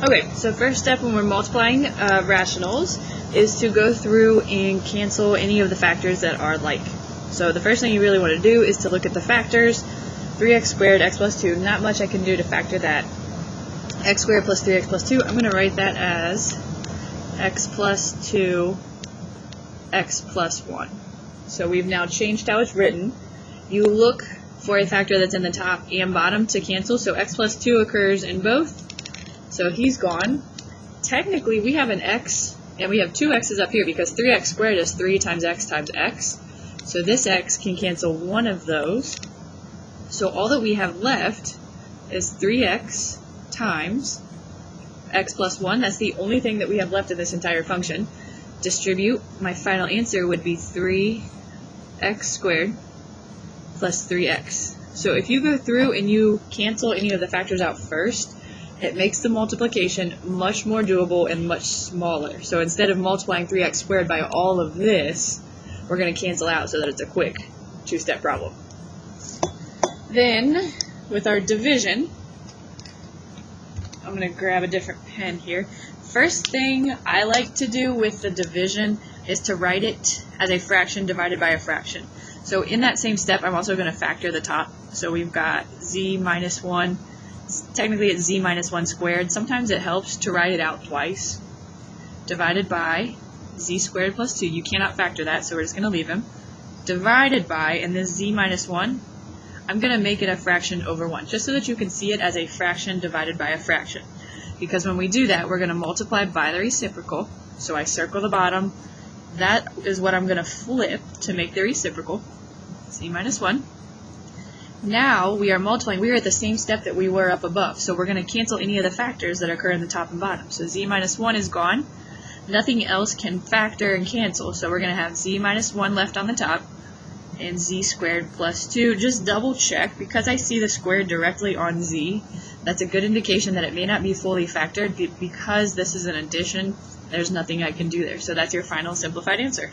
Okay, so first step when we're multiplying rationals is to go through and cancel any of the factors that are like. So the first thing you really want to do is to look at the factors. 3x squared, x plus 2, not much I can do to factor that. X squared plus 3x plus 2, I'm going to write that as x plus 2, x plus 1. So we've now changed how it's written. You look for a factor that's in the top and bottom to cancel, so x plus 2 occurs in both. So he's gone. Technically, we have an x, and we have two x's up here because 3x squared is 3 times x. So this x can cancel one of those. So all that we have left is 3x times x plus 1. That's the only thing that we have left in this entire function. Distribute. My final answer would be 3x squared plus 3x. So if you go through and you cancel any of the factors out first, it makes the multiplication much more doable and much smaller. So instead of multiplying 3x squared by all of this, we're going to cancel out so that it's a quick two-step problem. Then, with our division, I'm going to grab a different pen here. First thing I like to do with the division is to write it as a fraction divided by a fraction. So in that same step, I'm also going to factor the top. So we've got z minus 1. Technically it's z minus 1 squared. Sometimes it helps to write it out twice. Divided by z squared plus 2. You cannot factor that, so we're just going to leave him. Divided by, and this z minus 1, I'm going to make it a fraction over 1, just so that you can see it as a fraction divided by a fraction. Because when we do that, we're going to multiply by the reciprocal. So I circle the bottom. That is what I'm going to flip to make the reciprocal. Z minus 1. Now we are multiplying. We are at the same step that we were up above. So we're going to cancel any of the factors that occur in the top and bottom. So z minus 1 is gone. Nothing else can factor and cancel. So we're going to have z minus 1 left on the top. And z squared plus 2. Just double check. Because I see the square directly on z, that's a good indication that it may not be fully factored. Because this is an addition, there's nothing I can do there. So that's your final simplified answer.